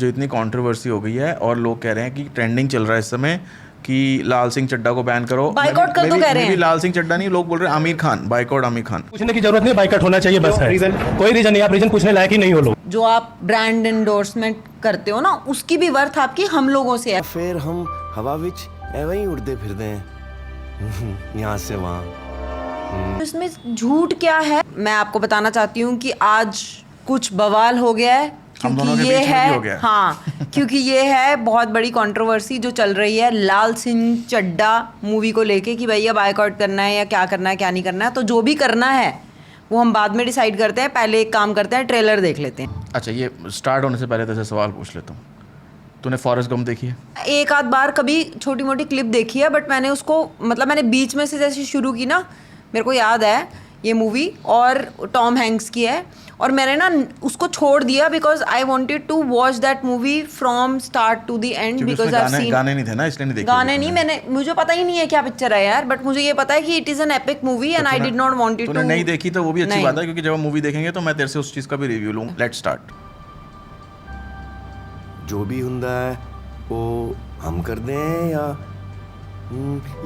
जो इतनी कंट्रोवर्सी हो गई है और लोग कह रहे हैं कि ट्रेंडिंग चल रहा है इस समय कि लाल सिंह चड्ढा को बैन करो, बाइकआउट कर दो कह रहे हैं। लाल सिंह चड्ढा नहीं, लोग बोल रहे हैं आमिर खान, बाइकआउट आमिर खान। पूछने की जरूरत नहीं, बाइकआउट होना चाहिए बस है। रीजन कोई रीजन नहीं, आप रीजन पूछने लायक ही नहीं हो लोग। जो आप ब्रांड एंडोर्समेंट करते हो ना, उसकी भी वर्थ आपकी हम लोगों से है। फिर हम हवा विच एवं ही उड़ते फिरते हैं यहाँ से वहाँ। इसमें झूठ क्या है? मैं आपको बताना चाहती हूँ कि आज कुछ बवाल हो गया है क्योंकि ये है, हाँ, क्योंकि ये है बहुत बड़ी कंट्रोवर्सी जो चल रही है लाल सिंह चड्ढा मूवी को लेके कि भैया बायकॉट करना है या क्या करना है क्या नहीं करना है। तो जो भी करना है वो हम बाद में डिसाइड करते हैं, पहले एक काम करते हैं, ट्रेलर देख लेते हैं। अच्छा, ये स्टार्ट होने से पहले तो सवाल पूछ लेता हूँ, तूने फॉरेस्ट गंप देखी है? एक आध बार कभी छोटी मोटी क्लिप देखी है, बट मैंने उसको मतलब मैंने बीच में से जैसे शुरू की ना, मेरे को याद है ये मूवी और टॉम हैंक्स की है, और मैंने ना उसको छोड़ दिया because I wanted to watch that movie from start to the end because गाने नहीं थे ना, इसलिए नहीं देखी। गाने नहीं, मैंने मुझे पता ही नहीं है क्या पिक्चर है यार, बट मुझे ये पता है कि it is an epic movie and I did not want it to. नहीं देखी तो वो भी अच्छी बात है, क्योंकि जब हम मूवी देखेंगे तो मैं तेरे से उस चीज का भी रिव्यू लूँ। Let's start. जो भी हुंदा है वो हम कर दें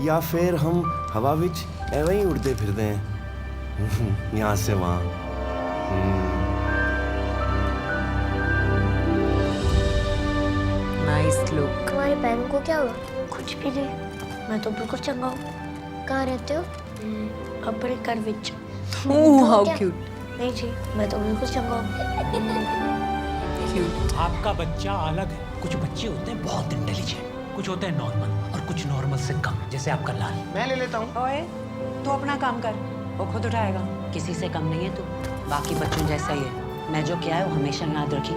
या फिर हम हवा विच एवं ही उड़ते फिरते हैं यहाँ से वहाँ। Nice look. तुम्हारी बहन को क्या हुआ? कुछ भी नहीं, मैं तो बिल्कुल चंगा हूँ। कहाँ रहते हो? अपने घर विच। Oh how cute. नहीं जी, मैं तो बिल्कुल चंगा हूँ। आपका बच्चा अलग है। कुछ बच्चे होते हैं बहुत इंटेलिजेंट, कुछ होते हैं नॉर्मल, और कुछ नॉर्मल से कम, जैसे आपका लाल। मैं ले लेता हूँ। ओए, तू अपना काम कर, वो खुद उठाएगा। किसी से कम नहीं है तू, बाकी बच्चों जैसा ही है। मैं जो किया है वो हमेशा याद रखी।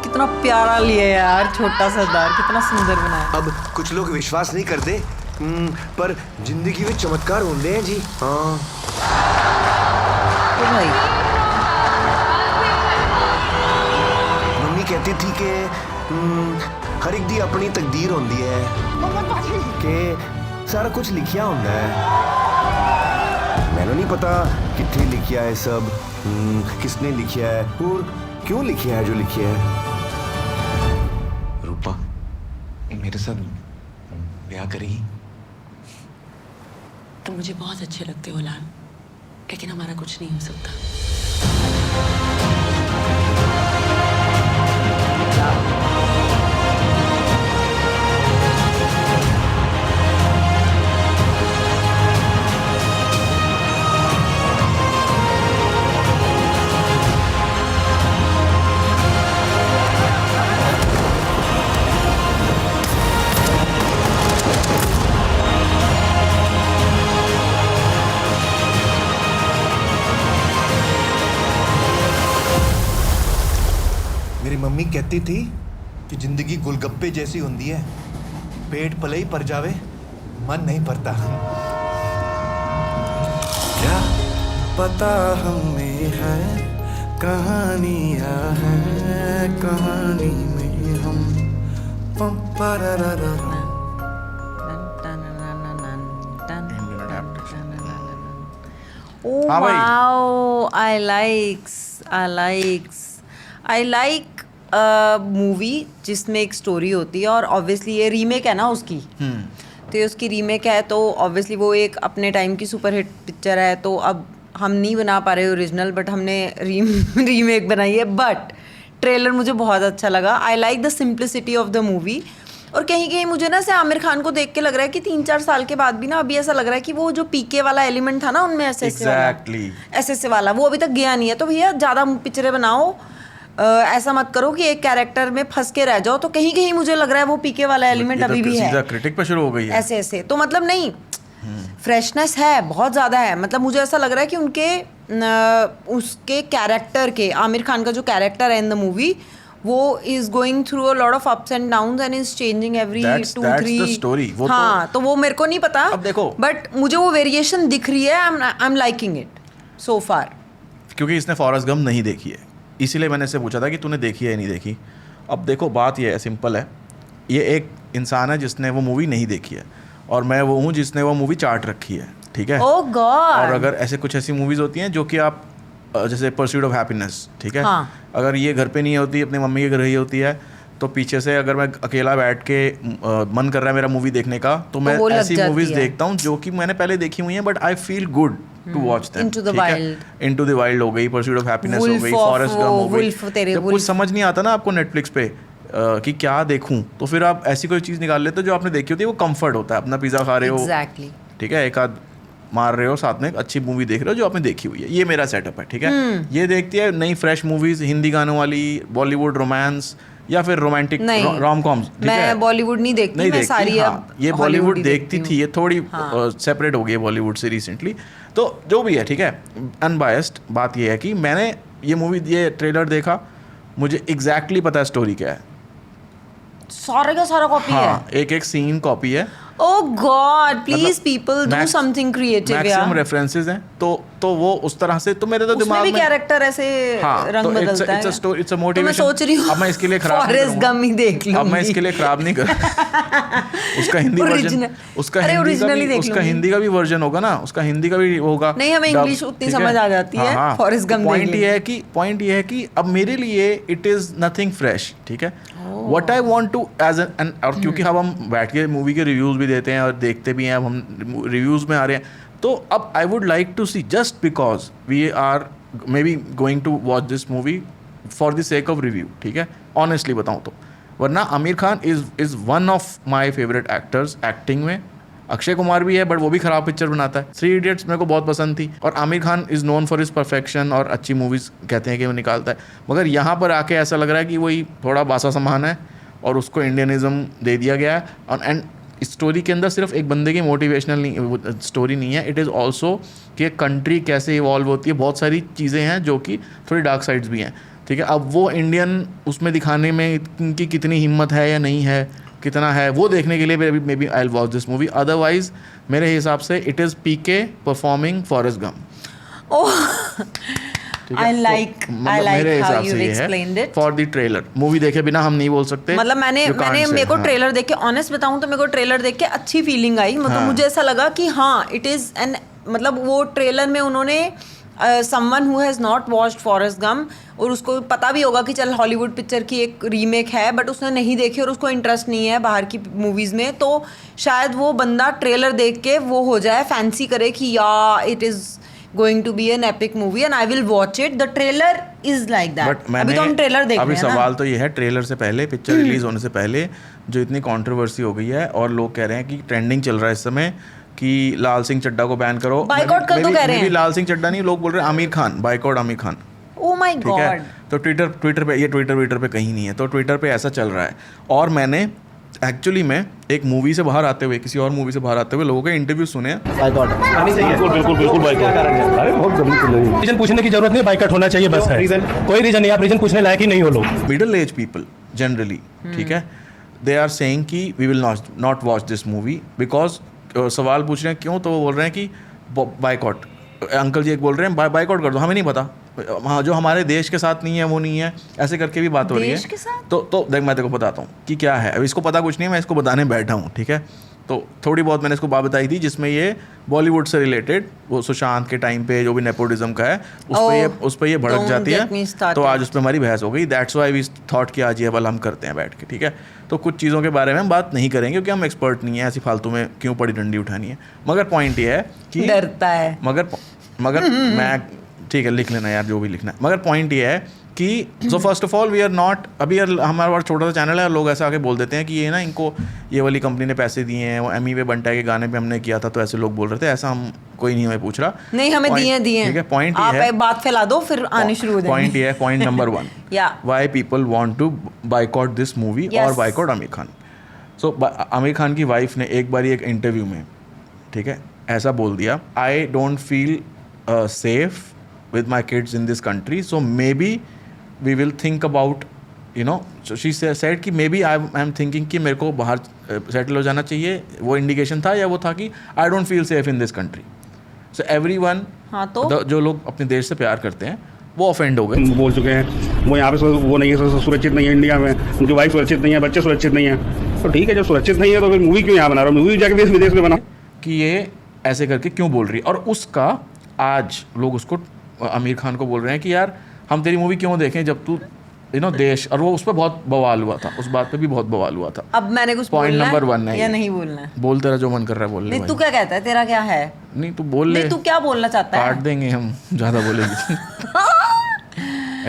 कितना प्यारा लिया यार, छोटा सरदार कितना सुंदर बनाया। अब कुछ लोग विश्वास नहीं करते, पर जिंदगी में चमत्कार होते हैं जी। हाँ ओ भाई, मम्मी कहती थी कि हर एक दी अपनी तकदीर होती है, कि सारा कुछ लिखिया होता है। मैंने नहीं पता कितने लिखिया है सब, किसने लिखिया है और क्यों लिखिया है जो लिखिया है। रूपा मेरे साथ ब्याह करेगी? तुम मुझे बहुत अच्छे लगते हो लाल, लेकिन हमारा कुछ नहीं हो सकता। मेरी मम्मी कहती थी कि जिंदगी गोलगप्पे जैसी होती है, पेट पले ही पर जावे मन नहीं पड़ता। क्या पता हमें है कहानियां हैं, कहानी में हम oh wow, I like movie जिसमें एक स्टोरी होती है, और ऑब्वियसली ये रीमेक है ना उसकी, तो ये उसकी रीमेक है, तो ऑब्वियसली वो एक अपने टाइम की सुपरहिट पिक्चर है। तो अब हम नहीं बना पा रहे ओरिजिनल, बट हमने रीमेक बनाई है। बट ट्रेलर मुझे बहुत अच्छा लगा। I like the simplicity of the movie, और कहीं कहीं मुझे ना से आमिर खान को देख के लग रहा है कि 3-4 साल के बाद भी ना अभी ऐसा लग रहा है कि वो जो पीके वाला एलिमेंट था ना उनमें, एसएसए वाला वो अभी तक गया नहीं है। तो भैया ज़्यादा पिक्चरें बनाओ, ऐसा मत करो कि एक कैरेक्टर में फंस के रह जाओ। तो कहीं कहीं मुझे लग रहा है वो पीके वाला एलिमेंट अभी भी है। क्रिटिक पे शुरू हो गई है ऐसे तो मतलब नहीं, फ्रेशनेस है बहुत ज़्यादा है। मतलब मुझे ऐसा लग रहा है कि उसके कैरेक्टर के, आमिर खान का जो कैरेक्टर है इन द मूवी, वो is going through a lot of ups and downs and is changing every 2-3 story. हाँ, तो वो मेरे को नहीं पता, अब देखो, बट मुझे वो वेरिएशन दिख रही है। I am liking it so far. क्योंकि इसने फॉरेस्ट गंप नहीं देखी है, इसीलिए मैंने इससे पूछा था कि तूने देखी है या नहीं देखी। अब देखो, बात ये है, सिंपल है, ये एक इंसान है जिसने वो मूवी नहीं देखी है, और मैं वो हूँ जिसने वो मूवी चाट रखी है, ठीक है? ओह गॉड। और अगर ऐसे कुछ ऐसी मूवीज़ होती हैं जो कि आप जैसे परस्यूट ऑफ हैप्पीनेस, ठीक है, हाँ. अगर ये घर पे नहीं होती, अपनी मम्मी के घर ही होती है, तो पीछे से अगर मैं अकेला बैठ के मन कर रहा है मेरा मूवी देखने का, तो मैं ऐसी मूवीज देखता हूँ जो कि मैंने पहले देखी हुई हैं, but I feel good to watch them. Into the wild, into the wild हो गई, परस्यूट ऑफ हैप्पीनेस हो गई, फॉरेस्ट गम हो गई। जब कुछ समझ नहीं आता ना आपको नेटफ्लिक्स पे कि क्या देखूं, तो फिर आप ऐसी कोई चीज़ निकाल लेते हो जो आपने देखी होती है, वो कंफर्ट होता है। अपना पिज़्ज़ा खा रहे हो, ठीक है, एक आध मार रहे हो, साथ में एक अच्छी मूवी देख रहे हो जो आपने देखी हुई है। ये मेरा सेटअप है, ठीक है। ये देखती है नई फ्रेश मूवीज, हिंदी गानों वाली, बॉलीवुड रोमांस या फिर रोमांटिक रोम कॉम्स। मैं बॉलीवुड नहीं देखती, मैं सारी अब ये बॉलीवुड देखती थी, ये थोड़ी सेपरेट हो गई है बॉलीवुड से रिसेंटली। तो जो भी है, ठीक है, अनबायस्ड बात ये है कि मैंने ये मूवी, ये ट्रेलर देखा, मुझे एग्जैक्टली पता है स्टोरी क्या है, सारे का सारा कॉपी है, एक एक सीन कॉपी है। Oh God, please people do something creative यार। मैक्सिमम रेफरेंसेस हैं, तो वो उस तरह से, तो मेरे तो दिमाग में कैरेक्टर ऐसे रंग बदलता है। It's a motivation. मैं सोच रही हूँ अब मैं इसके लिए खराब फॉरेस्ट गम ही देख लूंगी। अब मैं इसके लिए खराब नहीं कर उसका हिंदी वर्जन, उसका हिंदी का भी वर्जन होगा ना, उसका हिंदी का भी होगा। नहीं, हमें इंग्लिश उतनी समझ आ जाती है, फॉरेस्ट गम। पॉइंट ये है कि अब मेरे लिए इट इज नथिंग फ्रेश, ठीक है। What I want to as an, और क्योंकि अब हम बैठ के मूवी के रिव्यूज भी देते हैं और देखते भी हैं, अब हम रिव्यूज में आ रहे हैं, तो अब I would like to see, just because we are maybe going to watch this movie for the sake of review, ठीक है, ऑनेस्टली बताऊँ तो। वरना Aamir Khan is one of my favourite actors एक्टिंग में। अक्षय कुमार भी है, बट वो भी खराब पिक्चर बनाता है। 3 इडियट्स मेरे को बहुत पसंद थी, और Aamir Khan is known for his perfection, और अच्छी मूवीज़ कहते हैं कि वो निकालता है। मगर यहाँ पर आके ऐसा लग रहा है कि वही थोड़ा बासा सामान है और उसको इंडियनिज्म दे दिया गया है। और एंड स्टोरी के अंदर सिर्फ एक बंदे की मोटिवेशनल स्टोरी नहीं है, इट इज़ ऑल्सो कि एक कंट्री कैसे इवॉल्व होती है। बहुत सारी चीज़ें हैं जो कि थोड़ी डार्क साइड्स भी हैं, ठीक है। अब वो इंडियन उसमें दिखाने में इनकी कितनी हिम्मत है या नहीं है, कितना है, वो देखने के लिए maybe I will watch this movie. Otherwise मेरे हिसाब से it is PK performing Forrest Gump. I like how you explained it. For the trailer, movie देखे बिना हम नहीं बोल सकते। मतलब मैंने मेरे को ट्रेलर देख के, ऑनेस्ट बताऊं तो मेरे को ट्रेलर देख के अच्छी फीलिंग आई। मतलब मुझे ऐसा लगा कि हाँ, इट इज़ एन, मतलब वो ट्रेलर में उन्होंने someone who has not watched Forrest Gump, और उसको पता भी होगा कि चल हॉलीवुड पिक्चर की एक रीमेक है, बट उसने नहीं देखी और उसको इंटरेस्ट नहीं है बाहर की मूवीज़ में, तो शायद वो बंदा ट्रेलर देख के वो हो जाए, फैंसी करे कि या it is going to be an epic movie and I will watch it. The trailer is like that. अभी तो हम ट्रेलर देख रहे हैं ना। अभी सवाल तो ये है, ट्रेलर से पहले, पिक्चर रिलीज होने से पहले जो इतनी कंट्रोवर्सी हो गई है, और लोग कह रहे हैं कि ट्रेंडिंग चल रहा है इस समय कि लाल सिंह चड्ढा को बैन करो, बाइकआउट कर दो कह रहे हैं। लाल सिंह चड्ढा नहीं, लोग बोल रहे हैं Aamir Khan, boycott Aamir Khan. Oh my God. तो ट्विटर पे, ये ट्विटर पे कहीं नहीं है, तो ट्विटर पे ऐसा चल रहा है। और मैंने एक्चुअली में एक मूवी से बाहर आते हुए, किसी और मूवी से बाहर आते हुए लोगों के इंटरव्यू सुने हैं। बिल्कुल बाइकआउट। अरे बहुत जरूरी, रीजन पूछने की जरूरत नहीं, बाइकआउट होना चाहिए बस है। कोई रीजन नहीं, आप रीजन पूछने लायक ही नहीं हो लोग। मिडिल एज पीपल जनरली, ठीक है, दे आर सेइंग कि we will not watch this movie because, सवाल पूछ रहे हैं क्यों, तो वो बोल रहे हैं कि बाइकआउट, अंकल जी एक बोल रहे हैं बाइकआउट कर दो, हमें नहीं पता, हाँ जो हमारे देश के साथ नहीं है वो नहीं है, ऐसे करके भी बात हो रही है। तो देख मैं तेरे को बताता हूँ कि क्या है। अब इसको पता कुछ नहीं है, मैं इसको बताने बैठा हूँ, ठीक है। तो थोड़ी बहुत मैंने इसको बात बताई थी, जिसमें ये बॉलीवुड से रिलेटेड, वो सुशांत के टाइम पे जो भी नेपोटिज्म का है उस पर ये भड़क जाती है, तो आज उस पर हमारी बहस हो गई। दैट्स वाई वी थॉट कि आज ये वाला हम करते हैं बैठ के, ठीक है। तो कुछ चीज़ों के बारे में हम बात नहीं करेंगे क्योंकि हम एक्सपर्ट नहीं है, ऐसी फालतू में क्यों पड़ी डंडी उठानी है। मगर पॉइंट ये है कि डरता है, मगर मैं, ठीक है लिख लेना यार जो भी लिखना है। मगर पॉइंट ये है कि so first of all we are not, अभी हमारा बड़ा छोटा सा चैनल है, लोग ऐसा आके बोल देते हैं कि ये ना इनको ये वाली कंपनी ने पैसे दिए हैं, वो एमी वे बंटा के गाने पे हमने किया था, तो ऐसे लोग बोल रहे थे। ऐसा हम कोई नहीं हमें पूछ रहा, नहीं हमें दिए ठीक है। पॉइंट ये है, बात फैला दो फिर आने शुरू हो जाएंगे। पॉइंट ये है, point number 1, why people want to boycott this movie और बायकॉट आमिर खान। सो आमिर खान की वाइफ ने एक बार एक इंटरव्यू में, ठीक है, ऐसा बोल दिया, I don't feel safe with my kids in this country, so maybe we will think about, you know, so she said कि maybe I'm thinking कि मेरे को बाहर सेटल हो जाना चाहिए। वो इंडिकेशन था या वो था कि I don't feel safe in this country, so everyone, हाँ तो जो लोग अपने देश से प्यार करते हैं वो ऑफेंड हो गए, बोल चुके हैं वो यहाँ पे वो नहीं है, सुरक्षित नहीं है इंडिया में, उनकी वाइफ सुरक्षित नहीं है, बच्चे सुरक्षित नहीं है। तो ठीक है, जब सुरक्षित नहीं है तो फिर मूवी क्यों यहाँ बना रहा हूँ, मूवी जाके देश विदेश में बना कि ये ऐसे करके क्यों बोल रही है। और उसका आज लोग उसको आमिर खान को बोल रहे हैं कि यार हम तेरी मूवी क्यों देखें जब तू देश, और वो उस पर बहुत बवाल हुआ था, उस बात पे भी बहुत बवाल हुआ था। अब मैंने कुछ पॉइंट बोलना नंबर 1 है या नहीं बोलना है? बोल, तेरा जो मन कर रहा है बोलने। नहीं तू क्या कहता है, तेरा क्या है? नहीं तू बोल ले, नहीं तू क्या बोलना चाहता है? काट देंगे हम ज़्यादा बोलेगी।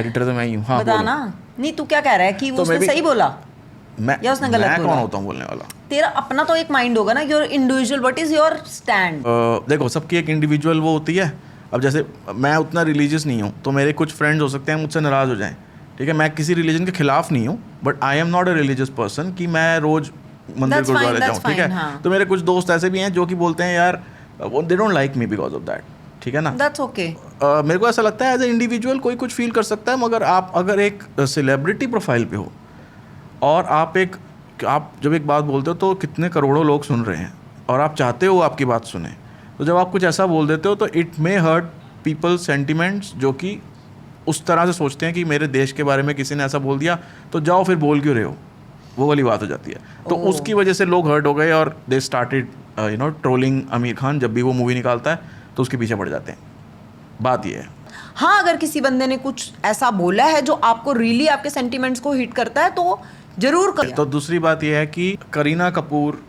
एडिटर तो मैं ही हूँ। हाँ बता ना। नहीं तू क्या कह रहा है कि तो उसने मैं भी- सही बोला मैं या उसने गलत मैं बोला? कौन होता हूँ बोलने वाला? तेरा अपना तो एक माइंड होगा ना, your individual, what is your stand? देखो सबकी एक इंडिविजुअल वो होती है। अब जैसे मैं उतना रिलीजियस नहीं हूँ, तो मेरे कुछ फ्रेंड्स हो सकते हैं मुझसे नाराज़ हो जाएं, ठीक है। मैं किसी रिलीजन के खिलाफ नहीं हूँ, but I am not a religious person कि मैं रोज मंदिर That's गुरुद्वारे fine, जाऊँ, that's ठीक है। fine, हाँ। तो मेरे कुछ दोस्त ऐसे भी हैं जो कि बोलते हैं यार they don't like me because of that, ठीक है ना। That's okay. मेरे को ऐसा लगता है एज ए इंडिविजुअल कोई कुछ फील कर सकता है, मगर आप अगर एक सेलिब्रिटी प्रोफाइल पे हो और आप जब एक बात बोलते हो तो कितने करोड़ों लोग सुन रहे हैं और आप चाहते हो आपकी बात सुने, तो जब आप कुछ ऐसा बोल देते हो तो it may hurt people sentiments, जो कि उस तरह से सोचते हैं कि मेरे देश के बारे में किसी ने ऐसा बोल दिया तो जाओ फिर बोल क्यों रहे हो, वो वाली बात हो जाती है। तो उसकी वजह से लोग हर्ट हो गए और they started trolling Aamir Khan. जब भी वो मूवी निकालता है तो उसके पीछे पड़ जाते हैं। बात ये है। हाँ, अगर किसी बंदे ने कुछ ऐसा बोला है जो आपको रियली आपके सेंटिमेंट्स को हिट करता है तो जरूर कर। तो दूसरी बात ये है कि करीना कपूर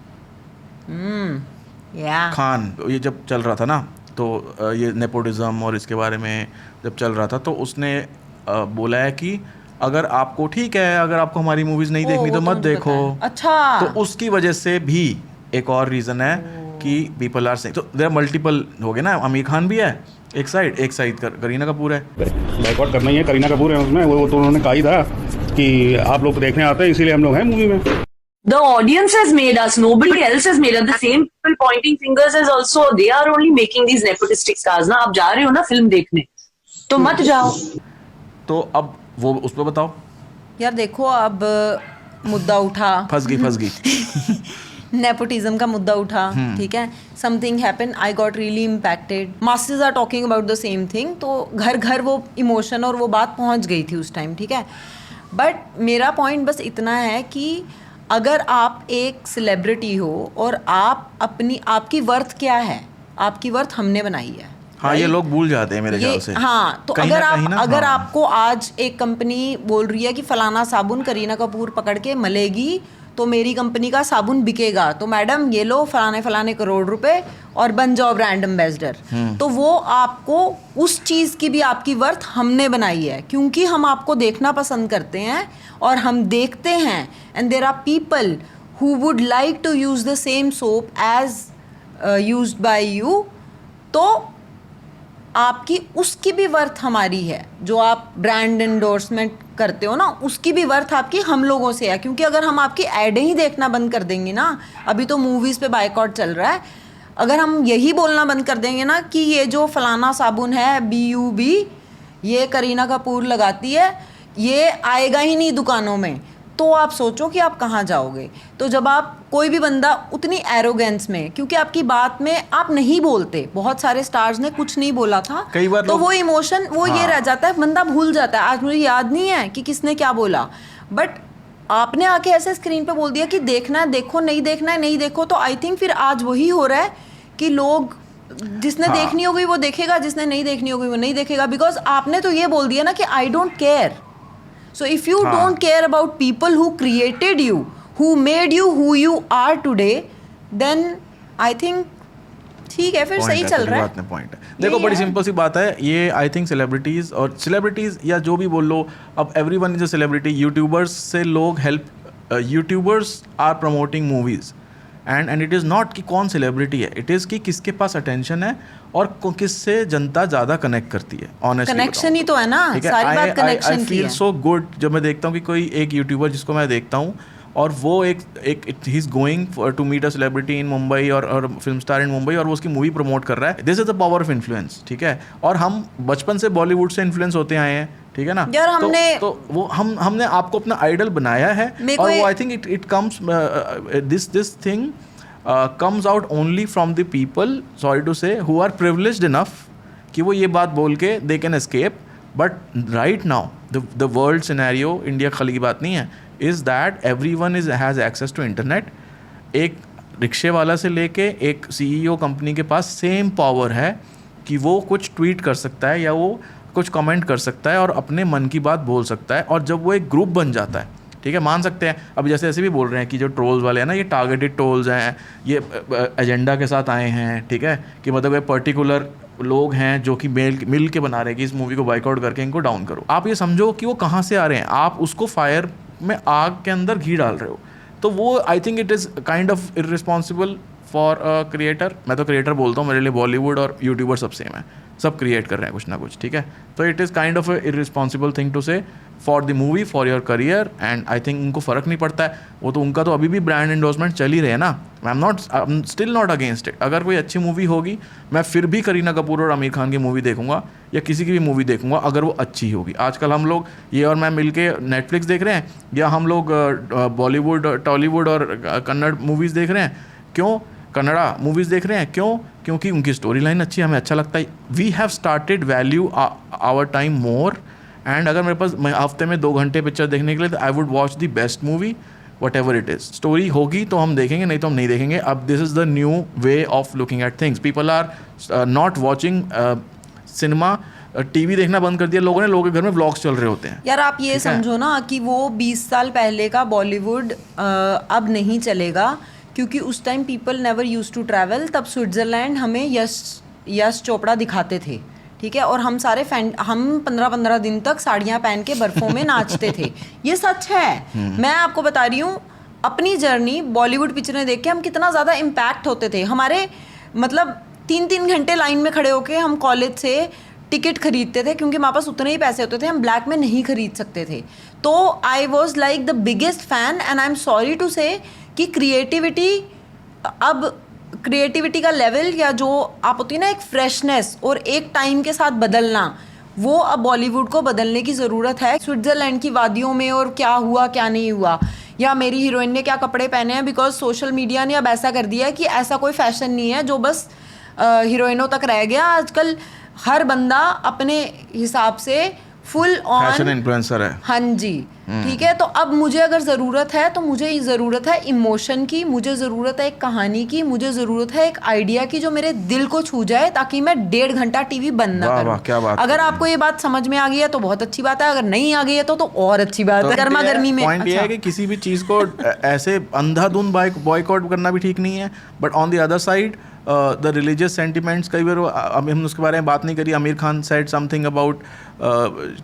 खान, ये जब चल रहा था ना, तो ये नेपोटिज्म और इसके बारे में जब चल रहा था, तो उसने बोला है कि अगर आपको ठीक है, अगर आपको हमारी मूवीज नहीं देखनी तो मत देखो। अच्छा, तो उसकी वजह से भी एक और रीज़न है कि पीपल आर सेइंग, तो देयर आर मल्टीपल हो गए ना। आमिर खान भी है एक साइड करीना कपूर है। बैकआउट करना ही है, करीना कपूर है उसमें, वो तो उन्होंने कहा ही था कि आप लोग देखने आते हैं इसीलिए हम लोग हैं मूवी में। The audience has made us. Nobody else has made us. The same people pointing fingers is also, they are only making these nepotistic stars. ना आप जा रहे हो ना फिल्म देखने, तो मत जाओ। तो अब वो उस पर बताओ यार देखो, अब मुद्दा उठा, फंस गई नेपोटिज्म का मुद्दा उठा, ठीक है। Something happen, I got really impacted, masses are talking about the same thing, तो घर घर वो इमोशन और वो बात पहुंच गई थी उस टाइम, ठीक है। बट मेरा पॉइंट बस इतना है कि अगर आप एक सेलिब्रिटी हो और आपकी वर्थ क्या है, आपकी वर्थ हमने बनाई है। हाँ, ये लोग भूल जाते हैं मेरे ख्याल से। हाँ, तो अगर आपको आज एक कंपनी बोल रही है कि फलाना साबुन करीना कपूर पकड़ के मलेगी तो मेरी कंपनी का साबुन बिकेगा, तो मैडम ये लो फलाने करोड़ रुपए और बन जाओ ब्रांड एम्बेसडर, तो वो आपको उस चीज़ की भी आपकी वर्थ हमने बनाई है, क्योंकि हम आपको देखना पसंद करते हैं और हम देखते हैं। And there are people who would like to use the same soap as used by you, तो आपकी उसकी भी वर्थ हमारी है। जो आप ब्रांड एंडोर्समेंट करते हो ना, उसकी भी वर्थ आपकी हम लोगों से है, क्योंकि अगर हम आपकी एडें ही देखना बंद कर देंगे ना, अभी तो मूवीज़ पे बायकॉट चल रहा है, अगर हम यही बोलना बंद कर देंगे ना कि ये जो फलाना साबुन है BUB, ये करीना कपूर लगाती है, ये आएगा ही नहीं दुकानों में, तो आप सोचो कि आप कहाँ जाओगे। तो जब आप कोई भी बंदा उतनी एरोगेंस में, क्योंकि आपकी बात में आप नहीं बोलते, बहुत सारे स्टार्स ने कुछ नहीं बोला था, कई बार तो वो इमोशन वो ये रह जाता है, बंदा भूल जाता है। आज मुझे याद नहीं है कि किसने क्या बोला, बट आपने आके ऐसे स्क्रीन पे बोल दिया कि देखना है देखो, नहीं देखना है नहीं देखो, तो आई थिंक फिर आज वही हो रहा है कि लोग, जिसने देखनी होगी वो देखेगा, जिसने नहीं देखनी होगी वो नहीं देखेगा, बिकॉज आपने तो ये बोल दिया ना कि I don't care. So if you don't care about people who created you, who made you who you are today, then I think ठीक है, फिर सही चल रहा है। पॉइंट है। देखो बड़ी सिंपल सी बात है ये, आई थिंक सेलिब्रिटीज या जो भी बोल लो, अब everyone is a celebrity. YouTubers से लोग YouTubers are promoting movies and it is not कि कौन सेलिब्रिटी है, इट इज़ कि किसके पास अटेंशन है और किससे जनता ज़्यादा कनेक्ट करती है। ऑनेस्टली कनेक्शन ही तो है ना, सारी बात कनेक्शन की है। आई फील सो गुड जब मैं देखता हूँ कि कोई एक यूट्यूबर जिसको मैं देखता हूँ और वो एक ही is going to meet a celebrity in Mumbai और फिल्म स्टार इन मुंबई, और वो उसकी मूवी प्रमोट कर रहा है। This is the power of influence, ठीक है। और हम बचपन से बॉलीवुड से इन्फ्लुएंस होते आए हैं, ठीक है ना यार। हमने तो वो हमने आपको अपना आइडल बनाया है, और वो I think it comes this thing comes out only from the people, sorry to say, who are privileged enough कि वो ये बात बोल के they can escape. But right now the world scenario, India खाली की बात नहीं है, is that everyone has access to internet. एक रिक्शे वाला से लेके एक CEO कंपनी के पास सेम पावर है कि वो कुछ ट्वीट कर सकता है या वो कुछ कमेंट कर सकता है और अपने मन की बात बोल सकता है। और जब वो एक ग्रुप बन जाता है, ठीक है, मान सकते हैं अब जैसे ऐसे भी बोल रहे हैं कि जो ट्रोल्स वाले हैं ना, ये टारगेटेड ट्रोल्स हैं, ये एजेंडा के साथ आए हैं, ठीक है, कि मतलब ये पर्टिकुलर लोग हैं जो कि मिल के बना रहे हैं कि इस मूवी को बाइकआउट करके इनको डाउन करो। आप ये समझो कि वो कहाँ से आ रहे हैं, आप उसको फायर में आग के अंदर घी डाल रहे हो। तो वो I think it is kind of irresponsible for a creator. मैं तो क्रिएटर बोलता हूँ, मेरे लिए बॉलीवुड और यूट्यूबर सब सेम है, सब क्रिएट कर रहे हैं कुछ ना कुछ, ठीक है। तो it is kind of a irresponsible thing to say for the movie, for your career, and I think उनको फ़र्क नहीं पड़ता है। वो तो उनका तो अभी भी ब्रांड एंडोर्समेंट चल ही रहे हैं ना। I am still not against it. अगर कोई अच्छी मूवी होगी, मैं फिर भी करीना कपूर और आमिर खान की मूवी देखूंगा या किसी की भी मूवी देखूंगा अगर वो अच्छी होगी। आजकल हम लोग ये और मैं मिलके नेटफ्लिक्स देख रहे हैं या हम लोग बॉलीवुड, टॉलीवुड और कन्नड़ मूवीज़ देख रहे हैं। क्यों? कन्नड़ा मूवीज़ देख रहे हैं क्यों? क्योंकि उनकी स्टोरी लाइन अच्छी है, हमें अच्छा लगता है। We have started value our time more, एंड अगर मेरे पास हफ्ते में 2 घंटे पिक्चर देखने के लिए, तो I would watch the best movie what ever it is. Story होगी तो हम देखेंगे, नहीं तो हम नहीं देखेंगे। अब this is the new way of looking at things. People are not watching cinema, TV देखना बंद कर दिया लोगों ने, लोगों के घर में व्लॉग्स चल रहे होते हैं। यार आप ये समझो ना कि वो 20 साल पहले का बॉलीवुड अब नहीं चलेगा, क्योंकि उस time people never use to travel. तब स्विट्ज़रलैंड हमें यश चोपड़ा दिखाते थे, ठीक है, और हम सारे हम 15-15 दिन तक साड़ियाँ पहन के बर्फ़ों में नाचते थे। ये सच है। मैं आपको बता रही हूँ अपनी जर्नी, बॉलीवुड पिक्चरें देख के हम कितना ज़्यादा इम्पैक्ट होते थे। हमारे मतलब 3-3 घंटे लाइन में खड़े होके हम कॉलेज से टिकट खरीदते थे, क्योंकि हमारे पास उतने ही पैसे होते थे, हम ब्लैक में नहीं खरीद सकते थे। तो I was like the biggest fan, and I am sorry to say कि क्रिएटिविटी का लेवल, या जो आप होती है ना एक फ्रेशनेस और एक टाइम के साथ बदलना, वो अब बॉलीवुड को बदलने की ज़रूरत है। स्विट्ज़रलैंड की वादियों में और क्या हुआ क्या नहीं हुआ, या मेरी हीरोइन ने क्या कपड़े पहने हैं, बिकॉज सोशल मीडिया ने अब ऐसा कर दिया है कि ऐसा कोई फैशन नहीं है जो बस हीरोइनों तक रह गया। आजकल हर बंदा अपने हिसाब से फुल ऑन फैशन इन्फ्लुएंसर है। हाँ जी, ठीक है। तो अब मुझे अगर ज़रूरत है तो मुझे ज़रूरत है इमोशन की, मुझे ज़रूरत है एक कहानी की, मुझे ज़रूरत है एक आइडिया की जो मेरे दिल को छू जाए, ताकि मैं 1.5 घंटा टीवी बंद ना करूं। क्या बात। अगर आपको ये बात समझ में आ गई है तो बहुत अच्छी बात है, अगर नहीं आ गई है तो और अच्छी बात है। गर्मा गर्मी में पॉइंट ये है कि किसी भी चीज़ को ऐसे अंधाधुंध बॉयकॉट करना भी ठीक नहीं है, but on the other side the religious sentiments, कई बार अब हम उसके बारे में बात नहीं करी। Aamir Khan said something about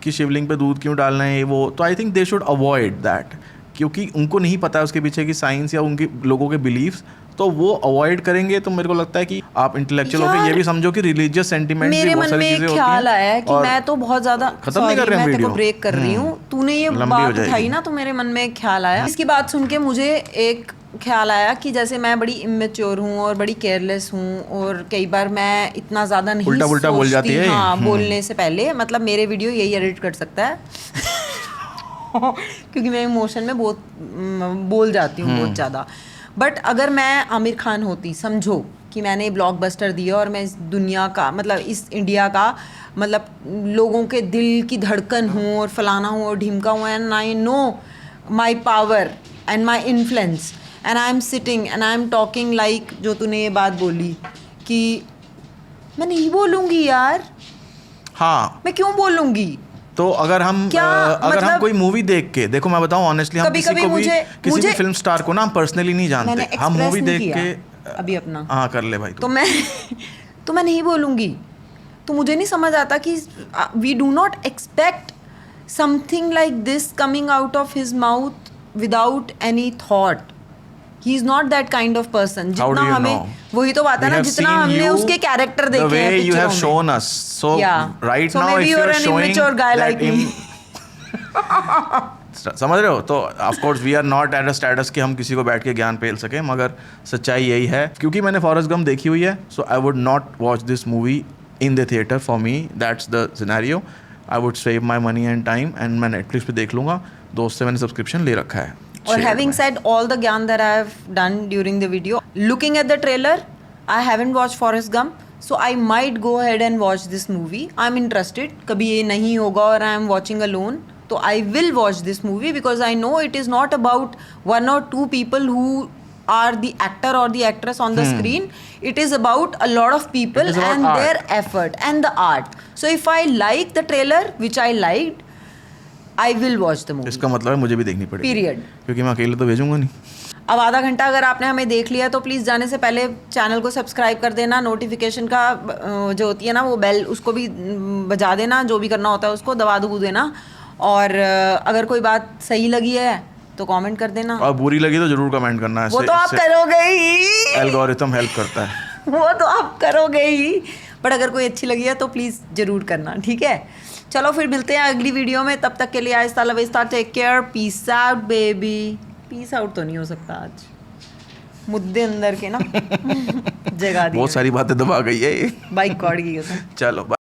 कि शिवलिंग पे दूध क्यों डालना है वो, तो I think they should avoid that, क्योंकि उनको नहीं पता है उसके पीछे की साइंस या उनके लोगों के बिलीव्स, तो वो अवॉइड करेंगे। तो मेरे को लगता है कि आप इंटेलेक्चुअल होकर ये भी समझो कि रिलीजियस सेंटिमेंट मेरे मन में एक ख्याल आया है कि मैं तो बहुत ज्यादा खत्म नहीं कर रहे हैं मैं वीडियो, तेको ब्रेक कर रही हूँ, तूने ये बात उठाई ना, तो मेरे मन में एक ख्याल आया। इसकी बात सुन के मुझे एक ख्याल आया कि जैसे मैं बड़ी इमेच्योर हूँ और बड़ी केयरलेस हूँ, और कई बार मैं इतना ज़्यादा नहीं उल्टा बोल जाती है। हाँ, बोलने से पहले, मतलब मेरे वीडियो यही एडिट कर सकता है क्योंकि मैं इमोशन में बहुत बोल जाती हूँ बहुत ज़्यादा। बट अगर मैं आमिर खान होती, समझो कि मैंने ब्लॉकबस्टर दिया और मैं इस दुनिया का, मतलब इस इंडिया का, मतलब लोगों के दिल की धड़कन हूँ और फलाना हूँ और ढिमका हूँ, and I know my power and my influence, and I am sitting and I am talking like जो तूने ये बात बोली कि मैं नहीं बोलूँगी यार। हाँ, मैं क्यों बोलूँगी? तो अगर हम हम कोई मूवी देख के, देखो मैं बताऊं ऑनेस्टली, हम किसी को भी, किसी भी फिल्म स्टार को ना हम पर्सनली नहीं जानते, हम मूवी देख के अभी अपना हाँ कर ले भाई तो मैं नहीं बोलूँगी। तो मुझे नहीं समझ आता कि we do not expect something like this coming out of his mouth without any thought. He is not that kind of person. जितना हमें, वही तो बात है ना, जितना हमने उसके कैरेक्टर देखे हैं पिक्चरों में, you have shown us, so right now if you are showing that समझ रहे हो, तो of course we are not at a status कि हम किसी को बैठ के ज्ञान पेल सके, मगर सच्चाई यही है। क्योंकि मैंने फॉरेस्ट गम देखी हुई है, so I would not watch this movie in the theatre. For me that's the scenario. I would save my money and time, and मैं नेटफ्लिक्स पे देख लूँगा। दोस्त से मैंने सब्सक्रिप्शन ले रखा है। Or having said all the gyan that I have done during the video, looking at the trailer, I haven't watched Forrest Gump, so I might go ahead and watch this movie. I'm interested. कभी ये नहीं होगा और I am watching alone, तो I will watch this movie because I know it is not about 1 or 2 people who are the actor or the actress on the screen. It is about a lot of people It is about and art. their effort and the art. So if I like the trailer, which I liked, I will watch the movie. इसका मतलब है मुझे भी देखनी पड़ेगी, Period. क्योंकि मैं अकेले तो भेजूंगा नहीं। अब आधा घंटा अगर आपने हमें देख लिया तो प्लीज़ जाने से पहले चैनल को सब्सक्राइब कर देना, नोटिफिकेशन का जो होती है ना वो बेल, उसको भी बजा देना, जो भी करना होता है उसको दबा दबू देना। और अगर कोई बात सही लगी है तो कमेंट कर देना, और बुरी लगी तो जरूर कमेंट करना। वो तो आप करोगे ही, एल्गोरिथम हेल्प करता है। वो तो आप करोगे ही, बट अगर कोई अच्छी लगी है तो प्लीज़ ज़रूर करना, ठीक है। चलो फिर मिलते हैं अगली वीडियो में, तब तक के लिए आहिस्ता लविस्ता, take care, peace out baby. Peace out तो नहीं हो सकता आज, मुद्दे अंदर के ना जगा दिए, बहुत सारी बातें दबा गई है ये। बाइक कॉर्ड की कसम। चलो।